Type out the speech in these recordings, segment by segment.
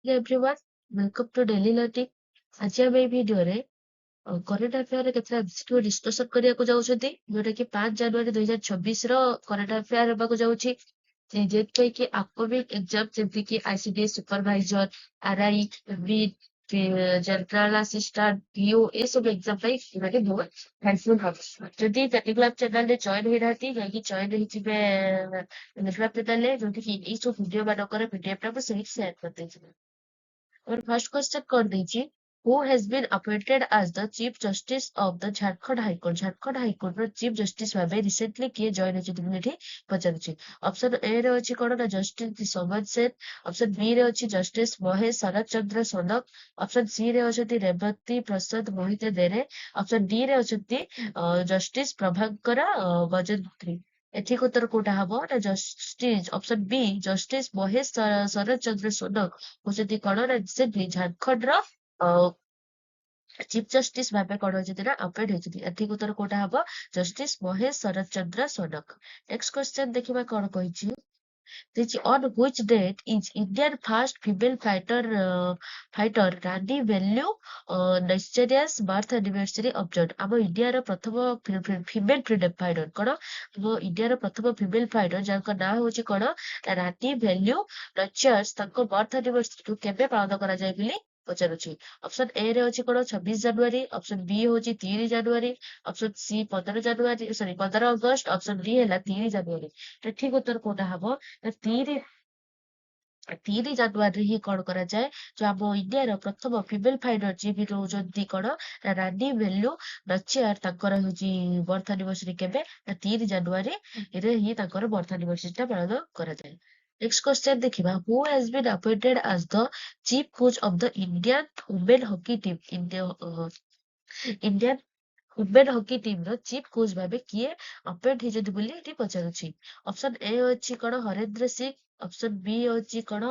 Hello everyone, welcome to Daily Learning. आज हम এই ভিডিଓରେ କରେଣ୍ଟ ଆଫେୟାର କେତେଟା MCQ ଡିସ୍କସନ କରିବାକୁ ଯାଉଛନ୍ତି ଯୋଉଟା କି 5 ଜାନୁଆରୀ 2026 ର କରେଣ୍ଟ ଆଫେୟାର ହେବାକୁ ଯାଉଛି ଯେଉଁଥିପାଇଁ କି ଆପକମିଂ ଏକ୍ସାମ ଯେମିତି କି ICDS supervisor, RI, BIT, general assistant, PO ଏସବୁ ଏକ୍ସାମ ପାଇଁ ମାନେ ବହୁତ ହେଲ୍ପଫୁଲ ହବ। ଯଦି ଟେଲିଗ୍ରାମ ଚ୍ୟାନେଲରେ ଜଏନ ହେଇନାହାନ୍ତି ଯାଇକି ଜଏନ ହେଇଯିବେ ଟେଲିଗ୍ରାମ ଚ୍ୟାନେଲରେ ଯୋଉଠି କି ଏଇ ସବୁ ଭିଡିଓ ମାନଙ୍କର PDF ଟା ମୁଁ ସେଇଠି ସେୟାର କରିଦେଇଛି। Our first question कर दीजिए Who has been appointed as the Chief Justice of the Jharkhand High Court? Jharkhand High Court ର Chief Justice ଭାବେ recently କିଏ join ହେଇଛନ୍ତି ବୋଲି ଏଠି ପଚାରୁଛି। ଅପସନ A ରେ ଅଛି କଣ ନା ଜଷ୍ଟିସ ସୋମନ ସେନ, ଅପସନ B ରେ ଅଛି justice Mahesh Sharad Chandra ସୋନକ, option C ରେ ଅଛନ୍ତି ରେବତୀ ପ୍ରସାଦ ମୋହିତ ଦେରେ, ଅପସନ D ରେ ଅଛନ୍ତି ଜଷ୍ଟିସ ପ୍ରଭାକର ଗଜେନ୍ଦ୍ରୀ। ଏଠିକ ଉତ୍ତର କୋଉଟା ହବ ନା justice option B justice Mahesh Sharad Chandra Sonak ହଉଛନ୍ତି କଣ ନା ରିସେଣ୍ଟଲି ଝାଡଖଣ୍ଡର ଚିଫ ଜଷ୍ଟିସ ଭାବେ କଣ ହେଇଛନ୍ତି ନା ଆପଏଣ୍ଟ ହେଇଛନ୍ତି। ଏଠିକ ଉତ୍ତର କୋଉଟା ହବ justice Mahesh Sharad Chandra ସୋନକ। Next question ଦେଖିବା କଣ କହିଛି on which date is Indian first female fighter Rani Vellu Nigeria's birth anniversary observed? ଆମ ଇଣ୍ଡିଆର ପ୍ରଥମ ଫିମେଲ ଫ୍ରିଡମ ଫାଇଟର କଣ ଆମ ଇଣ୍ଡିଆର ପ୍ରଥମ ଫିମେଲ ଫାଇଟର ଯାଙ୍କ ନାଁ ହଉଛି କଣ ରାନୀ ଭେଲ୍ୟୁ ନଚିୟର୍ସ ତାଙ୍କ ବର୍ଥ ଆନିଭର୍ସରୀକୁ କେବେ ପାଳନ କରାଯାଏ ବୋଲି ପଚାରୁଛି। ଅପସନ ଏ ରେ ଅଛି କଣ 26 ଜାନୁଆରୀ, ଅପସନ ବି ହଉଛି 3 ଜାନୁଆରୀ, ଅପସନ ସି 15 ଜାନୁଆରୀ 15 ଅଗଷ୍ଟ, ଅପସନ ଡି ହେଲା 3 ଜାନୁଆରୀ। ଠିକ ଉତ୍ତର କୋଉଟା ହବ ନା 3 ଜାନୁଆରୀରେ ହିଁ କଣ କରାଯାଏ ଯୋଉ ଆମ ଇଣ୍ଡିଆର ପ୍ରଥମ ଫିମେଲ ଫାଇଟର ଯିଏ ବି ରହୁଛନ୍ତି କଣ ନା ରାନୀ ଭେଲ୍ୟୁ ନଚିୟାର ତାଙ୍କର ହଉଛି ବର୍ଥ ଆନିଭର୍ସରୀ କେବେ ନା 3 ଜାନୁଆରୀରେ ହିଁ ତାଙ୍କର ବର୍ଥ ଆନିଭର୍ସରୀ ଟା ପାଳନ କରାଯାଏ। ନେକ୍ସଟ କ୍ୱେଶ୍ଚନ ଦେଖିବା who has been appointed as the chief coach of the Indian women hockey team? Indian women hockey team ର ଚିଫ କୋଚ୍ ଭାବେ କିଏ ଆପଏଣ୍ଟ ହେଇଛନ୍ତି ବୋଲି ଏଠି ପଚାରୁଛି। ଅପସନ ଏ ଅଛି କଣ ହରେନ୍ଦ୍ର ସିଂ, ଅପସନ ବି ଅଛି କଣ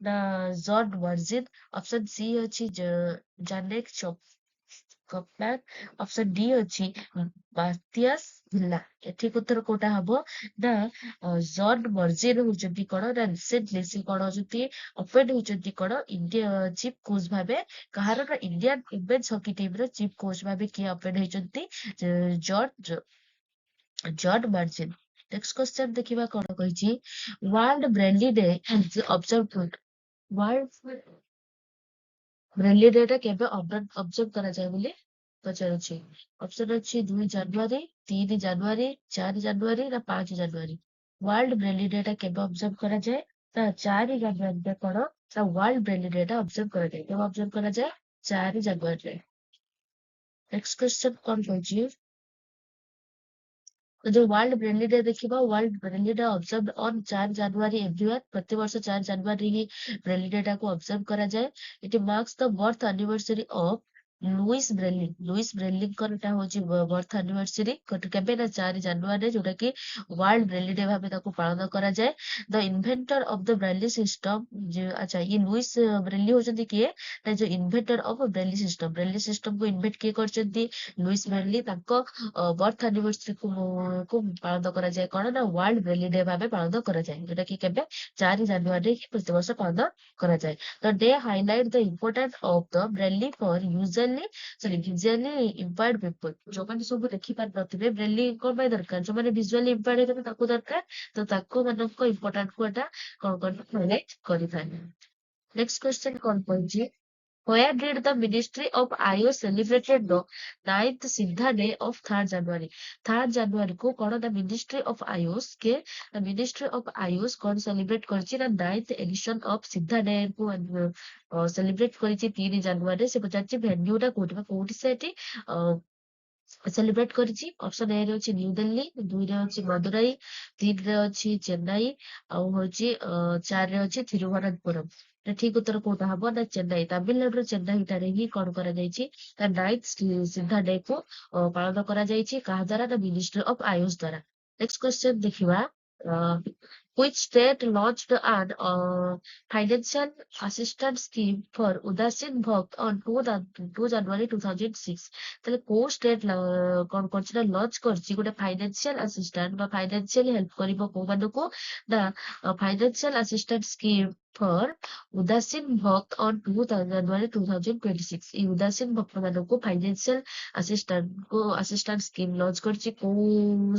ନା ଜର୍ଡ ୱାର୍ଜିନ, ଅପସନ ସି ଅଛି ଜାନେକ କପ୍ଲାନ, ଅପସନ ଡି ଅଛି ମାର୍ତିଆସ ଭିଲ୍ଲା। ଏଠିକ ଉତ୍ତର କୋଉଟା ହବ ନା ଜର୍ଡ ୱାର୍ଜିନ ହଉଛନ୍ତି କଣ ନା ରିସେଣ୍ଟଲି ସେ କଣ ହଉଛନ୍ତି ଆପଏଣ୍ଟ ହେଇଛନ୍ତି କଣ ଇଣ୍ଡିଆ ଚିଫ କୋଚ୍ ଭାବେ କାହାର ନା ଇଣ୍ଡିଆନ ୱିମେନ୍ସ ହକି ଟିମ ର ଚିଫ କୋଚ୍ ଭାବେ କିଏ ଆପଏଣ୍ଟ ହେଇଛନ୍ତି ଜର୍ଡ ୱାର୍ଜିନ। ନେକ୍ସଟ କ୍ୱେଶ୍ଚନ ଦେଖିବା କଣ କହିଛି world Braille day observe world Braille day ଟା କେବେ ଅବଜର୍ଭ କରାଯାଏ ବୋଲି ପଚାରୁଛି। ଅପସନ ଅଛି 2 ଜାନୁଆରୀ, 3 ଜାନୁଆରୀ, 4 ଜାନୁଆରୀ ନା 5 ଜାନୁଆରୀ। ୱାର୍ଲଡ ବ୍ରେଲି ଡେ ଟା କେବେ ଅବଜର୍ଭ କରାଯାଏ ନା 4 ଜାନୁଆରୀରେ କଣ ନା ୱାର୍ଲଡ ବ୍ରେଲି ଡେ ଟା ଅବଜର୍ଭ କରାଯାଏ। କେବେ ଅବଜର୍ଭ କରାଯାଏ 4 ଜାନୁଆରୀରେ। ନେକ୍ସଟ କ୍ୱେଶ୍ଚନ କଣ କହିଛି ଯୋଉ ୱାର୍ଲଡ ବ୍ରେଲି ଡେ ଦେଖିବା world Braille day observe on 4 January everyone ପ୍ରତିବର୍ଷ 4 ଜାନୁଆରୀ ହିଁ ବ୍ରେଲି ଡେ ଟାକୁ ଅବଜର୍ଭ କରାଯାଏ। It marks the birth anniversary of Louis ବ୍ରେଲିଙ୍କର ଏଟା ହଉଛି ବର୍ଥ ଆନିଭର୍ସରୀ କେବେ ନା 4 ଜାନୁଆରୀରେ ଯୋଉଟା କି ୱାର୍ଲଡ ବ୍ରେଲି ଡେ ଭାବେ ତାକୁ ପାଳନ କରାଯାଏ। ଦ ଇନଭେଣ୍ଟର ଅଫ ଦ ବ୍ରେଲି ସିଷ୍ଟମ ଆଚ୍ଛା ଇଏ ଲୁଇସ ବ୍ରେଲି ହଉଛନ୍ତି କିଏ ନା ଯୋଉ ଇନଭେଣ୍ଟର ଅଫ ବ୍ରେଲି ସିଷ୍ଟମକୁ ଇନଭେଣ୍ଟ କିଏ କରିଛନ୍ତି ଲୁଇସ ବ୍ରେଲି ତାଙ୍କ ବର୍ଥ ଆନିଭର୍ସରୀ କୁ ପାଳନ କରାଯାଏ କଣ ନା ୱାର୍ଲଡ ବ୍ରେଲି ଡେ ଭାବେ ପାଳନ କରାଯାଏ ଯୋଉଟା କି କେବେ 4 ଜାନୁଆରୀରେ ହିଁ ପ୍ରତିବର୍ଷ ପାଳନ କରାଯାଏ। The day highlight the importance of the Braille for visually impaired people ଯୋଉମାନେ ସବୁ ଦେଖିପାରୁନଥିବେ ବ୍ରେଲି କଣ ପାଇଁ ଦରକାର ଯୋଉମାନେ ଭିଜୁଆଲି ଇମ୍ପାର୍ଡ ହେଇଥିବେ ତାକୁ ଦରକାର ତ ତାକୁ ମାନଙ୍କ ଇମ୍ପୋର୍ଟାନ୍ସ କୁ ଏଟା କଣ ହାଇଲାଇଟ କରିଥାଏ। ନେକ୍ସଟ କ୍ୱେଶ୍ଚନ କଣ କହିଛି Where did the Ministry of IO celebrated the 9th Siddha Day of 3rd January? 3rd January को कौन the Ministry of IOS के the Ministry of IOS कौन celebrate करची ना 9th edition of Siddha Day को celebrate करची 3 January से पचाची venue टा कोटी से एटी सेलिब्रेट କରିଛି। ଅପସନ ଏ ରେ ଅଛି ନ୍ୟୁ ଦିଲ୍ଲୀ, 2 ରେ ଅଛି ମଦୁରାଇ, 3 ରେ ଅଛି ଚେନ୍ନାଇ ଆଉ ହଉଛି 4 ରେ ଅଛି ଥିରୁଭନନ୍ତପୁରମ୍। ଠିକ ଉତ୍ତର କୋଉଟା ହବ ନା ଚେନ୍ନାଇ ତାମିଲନାଡୁର ଚେନ୍ନାଇଠାରେ ହିଁ କଣ କରାଯାଇଛି ତା 9th ସିଦ୍ଧା ଡେ କୁ ପାଳନ କରାଯାଇଛି କାହା ଦ୍ୱାରା ନା ମିନିଷ୍ଟ୍ରି ଅଫ ଆୟୁଷ ଦ୍ୱାରା। ନେକ୍ସଟ କ୍ୱେଶ୍ଚନ ଦେଖିବା which state launched an financial assistance scheme for Udasin Bhakt on 2 January 2006? ତାহଲେ କୋଉ ଷ୍ଟେଟ କଣ କରିଛି ନା ଲଞ୍ଚ କରିଛି ଗୋଟେ ଫାଇନାନ୍ସିଆଲ ଆସିଷ୍ଟାଣ୍ଟ ବା ଫାଇନାନ୍ସିଆଲି ହେଲ୍ପ କରିବ କୋଉମାନଙ୍କୁ ନା financial assistant scheme for Udasin Bhakt on 2 January 2026. এই উদাসীন ভক্তମାନଙ୍କୁ ফাইନାন্সিଆল ଆସିଷ୍ଟାଣ୍ଟ ସ୍କିମ୍ ଲଞ୍ଚ କରିଛି କୋଉ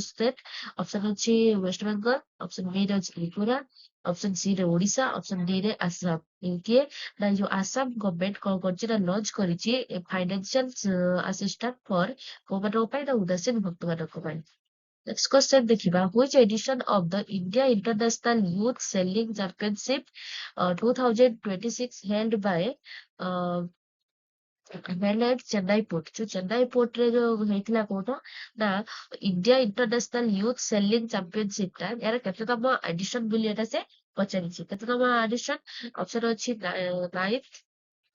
ଷ୍ଟେଟ୍? ଅପସନ ଅଛି ୱେଷ୍ଟବେଙ୍ଗଲ, ଅପସନ ବି ରେ ଅଛି ତ୍ରିପୁରା, ଅପସନ ସି ରେ ଓଡିଶା, ଅପସନ ଡି ରେ ଆସାମ। କିଏ ନା ଯୋଉ ଆସାମ ଗଭର୍ଣମେଣ୍ଟ କଣ କରିଛି ନା ଲଞ୍ଚ କରିଛି ଫାଇନାନ୍ସିଆଲ ଆସିଷ୍ଟାଣ୍ଟ ଫର କୋଉମାନଙ୍କ ପାଇଁ ନା ଉଦାସୀନ ଭକ୍ତମାନଙ୍କ ପାଇଁ। Next question ଦେଖିବା which edition of the India International Youth Sailing Championship 2026 held by uh, held at Chennai Port। जो चेन्नई पोर्ट रे जो ହେଇଥିଲା କୋଉଟା ନା India international youth sailing championship ଟା यार କେତେତମ ଏଡିସନ ବୋଲି ଏଟା ସେ ପଚାରିଛି। କେତେତମ ଏଡିସନ? ଅପସନ ଅଛି 9th,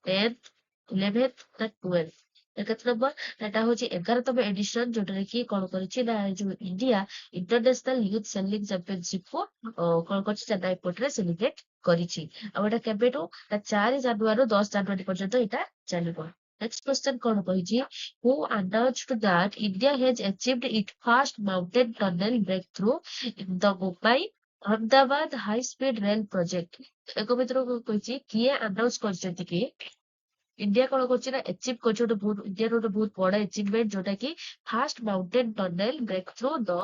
10th, 11th ନା 12th। କେତେ ନମ୍ବର? ଏଟା ହଉଛି 11ତମ ଏଡିସନ ଯୋଉଟାରେ କି କଣ କରିଛି ନା ଯୋଉ India international youth sailing championship କୁ କଣ କରିଛି ଚେନ୍ନାଇ ପୋର୍ଟରେ ସେଲିବ୍ରେଟ କରିଛି। ଆଉ ଏଟା କେବେଠୁ ନା 4 ଜାନୁଆରୀରୁ 10 ଜାନୁଆରୀ ପର୍ଯ୍ୟନ୍ତ ଏଟା ଚାଲିବ। Next question କଣ କହିଛି? Who announced that India has achieved its first mountain tunnel breakthrough in the Mumbai Ahmedabad high speed rail project? ଏକ ଭିତରୁ କହିଛି କିଏ ଆନାଉନ୍ସ କରିଛନ୍ତି କି इंडिया कौन करछि ना अचीव करछि गोटे बहुत इंडिया गोटे बहुत बड़ा अचीवमेंट जोटा कि first mountain tunnel breakthrough the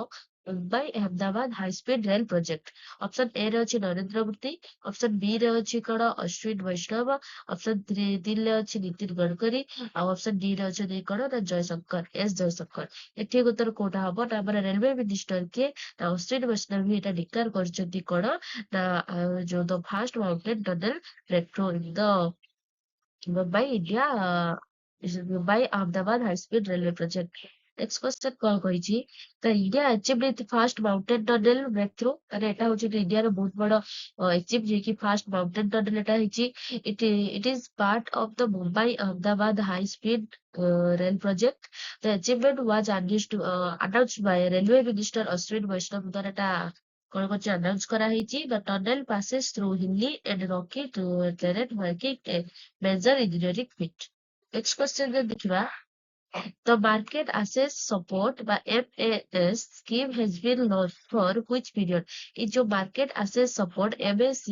Mumbai Ahmedabad high speed rail project. Option A रे अछि नरेंद्र मोदी, ऑप्शन बी रे अछि कण अश्विन वैष्णव, ऑप्शन 3 रे अछि नितिन गडकरी आ ऑप्शन डी रे अछि कण ना जयशंकर एस जयशंकर। एठी उत्तर कोटा हबो ना हमर रेलवे मिनिस्टर के ना अश्विन वैष्णव भी एटा डिक्लेयर करछथि कण ना जो the first mountain tunnel breakthrough in the Mumbai, India, Mumbai Ahmedabad High Speed Railway Project. Next question कौन କହିଛି? The India achieved its first mountain tunnel breakthrough। अरे एटा होची इंडिया रो बहुत बड़ा अचीव जे कि फास्ट माउंटेन टनल एटा हिची। It is part of the Mumbai Ahmedabad high speed rail project। The achievement was announced by Railway Minister Ashwin Vaishnav द्वारा एटा कौन करछि announce करा हिची। The tunnel passes through hilly and rocky terrain making a major engineering feat। Next question रे देखिबा the market access support by MAS scheme has been launched for which period? ये जो market access support MAS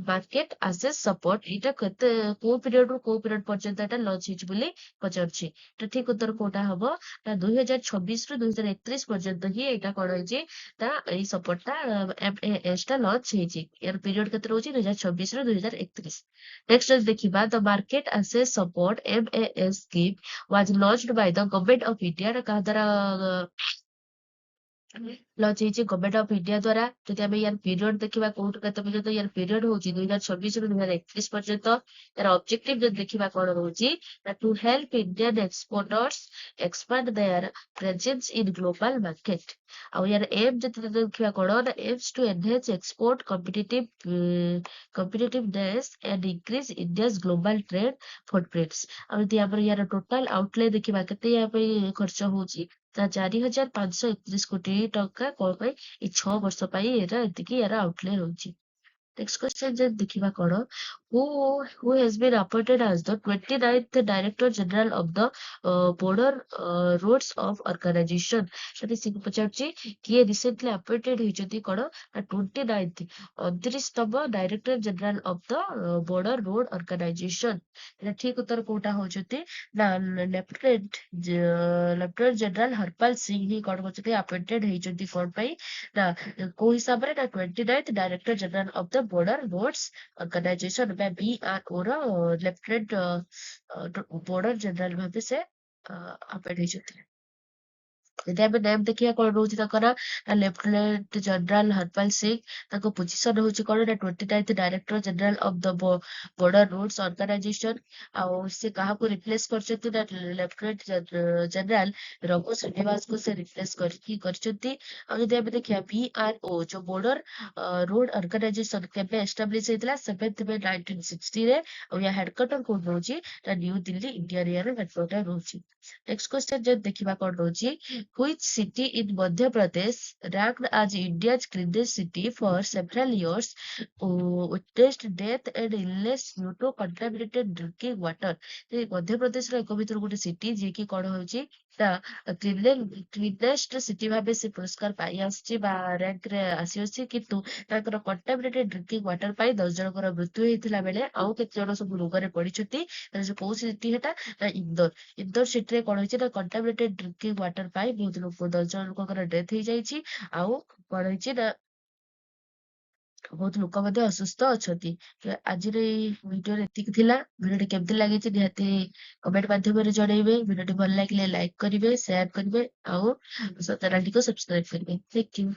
market access support एटा केते को period रो को period पर्यंत एटा launch hitch बोली पचारछि। तो ठीक उत्तर कोटा हबो ना 2026 रो 2031 पर्यंत ही एटा कोन होइछि ता एई सपोर्ट ता एमएएस ता लॉन्च हिछि। यार पीरियड केते रहउछि 2026 रो 2031। नेक्स्ट देखिबा the market access support MAS scheme was launched by the government of India का द्वारा लॉन्च ହେଇଛି गवर्नमेंट ऑफ इंडिया द्वारा। ଯଦି ଆମେ ୟାର ପିରିୟड ଦେଖିବା କୋଉଠୁ କେତେ ପର୍ଯ୍ୟନ୍ତ ୟାର ପିରିୟड ହଉଛି 2026 ରୁ 2031 ପର୍ଯ୍ୟନ୍ତ। ୟାର ଅବଜେକ୍ଟିଭ ଯଦି ଦେଖିବା କଣ ରହୁଛି ନା to help Indian exporters expand their presence in global market. ଆଉ ୟାର ଏମ୍ ଯଦି ଦେଖିବା କଣ ନା aims to enhance export competitiveness and increase India's global trade footprints। ଆଉ ଯଦି ଆମର ୟାର ଟୋଟାଲ ଆଉଟଲେ ଦେଖିବା କେତେ ୟା ପାଇଁ ଖର୍ଚ୍ଚ ହଉଛି ତା 4,531 କୋଟି ଟଙ୍କା କଣ ପାଇଁ ଏଇ 6 ବର୍ଷ ପାଇଁ ଏରା ଏତିକି ୟାର ଆଉଟଲେ ରହୁଛି। Next question ଯଦି ଦେଖିବା କଣ who has been appointed as the 29th Director General of the Border Roads of Organization। ଯଦି ସିଂ ପଚାରୁଛି କିଏ ରିସେଣ୍ଟଲି appointed ହେଇଛନ୍ତି କଣ ନା 29th 29ତମ Director General of the Border Road Organization। ଏଟା ଠିକ ଉତ୍ତର କୋଉଟା ହଉଛନ୍ତି ନା ଲେଫ୍ଟନାଣ୍ଟ ଜେନେରାଲ ହରପାଲ ସିଂ ହିଁ କଣ କରୁଛନ୍ତି appointed ହେଇଛନ୍ତି କଣ ପାଇଁ ନା କୋଉ ହିସାବରେ ନା 29th Director General of the border roads organization ବା BRO ର ଲେଫ୍ଟନାଣ୍ଟ border general ଭାବେ ସେ appoint ହେଇଛନ୍ତି। ଯଦି ଆମେ ନେମ୍ ଦେଖିବା କଣ ରହୁଛି ତାଙ୍କର ଲେଫ୍ଟନାଣ୍ଟ ଜେନେରାଲ ହରପାଲ ସିଂ ତାଙ୍କ ପୋଜିସନ ହଉଛି କଣ ନା 29th director general of the border roads organisation. ଆଉ ସେ କାହାକୁ ରିପ୍ଲେସ କରିଛନ୍ତି ନା ଲେଫ୍ଟନାଣ୍ଟ ଜେନେରାଲ ରଘୁ ଶ୍ରୀନିବାସଙ୍କୁ ସେ ରିପ୍ଲେସ କରିଛନ୍ତି। ଆଉ ଯଦି ଆମେ ଦେଖିବା BRO ଯୋଉ ବର୍ଡର ରୋଡ ଅର୍ଗାନାଇଜେସନ କେବେ ଏଷ୍ଟାବ୍ଲିଶ ହେଇଥିଲା 7th May 1960 ରେ। ଆଉ ୟା ହେଡକ୍ୱାର୍ଟର କୋଉଠି ରହୁଛି ନା ନ୍ୟୁ ଦିଲ୍ଲୀ ଇଣ୍ଡିଆ ର ହେଡକ୍ୱାର୍ଟର ରହୁଛି। ନେକ୍ସଟ କ୍ୱେଶ୍ଚନ ଯଦି ଦେଖିବା କଣ ରହୁଛି which city in Madhya Pradesh ranked as India's cleanest city for several years witnessed death and illness due to contaminated drinking water। ମଧ୍ୟପ୍ରଦେଶର ଏକ ଭିତରୁ ଗୋଟେ ସିଟି ଯିଏ କି କଣ ହଉଛି ଟା କ୍ଲିନେଷ୍ଟ ସିଟି ଭାବେ ସେ ପୁରସ୍କାର ପାଇ ଆସିଛି ବା ରାଙ୍କରେ ଆସିଅଛି, କିନ୍ତୁ ତାଙ୍କର କଣ୍ଟାମିନେଟେଡ ଡ୍ରିଙ୍କିଂ ୱାଟର ପାଇଁ 10 ଜଣଙ୍କର ମୃତ୍ୟୁ ହେଇଥିଲା ବେଳେ ଆଉ କେତେ ଜଣ ସବୁ ରୋଗରେ ପଡିଛନ୍ତି। କୋଉ ସିଟି ହେଟା ନା ଇନ୍ଦୋର। ଇନ୍ଦୋର ସିଟିରେ କଣ ହେଇଛି ନା କଣ୍ଟାମିନେଟେଡ ଡ୍ରିଙ୍କିଂ ୱାଟର ପାଇଁ ବହୁତ ଲୋକ 10 ଜଣ ଲୋକଙ୍କର ଡେଥ ହେଇଯାଇଛି। ଆଉ କଣ ହେଇଛି ନା ବହୁତ ଲୋକ ମଧ୍ୟ ଅସୁସ୍ଥ ଅଛନ୍ତି। ତ ଆଜିର ଏଇ ଭିଡିଓରେ ଏତିକି ଥିଲା। ଭିଡିଓଟି କେମିତି ଲାଗିଛି ନିହାତି କମେଣ୍ଟ ମାଧ୍ୟମରେ ଜଣେଇବେ। ଭିଡିଓଟି ଭଲ ଲାଗିଲେ ଲାଇକ୍ କରିବେ, ସେୟାର କରିବେ ଆଉ ଚ୍ୟାନେଲଟିକୁ ସବସ୍କ୍ରାଇବ କରିବେ। Thank you.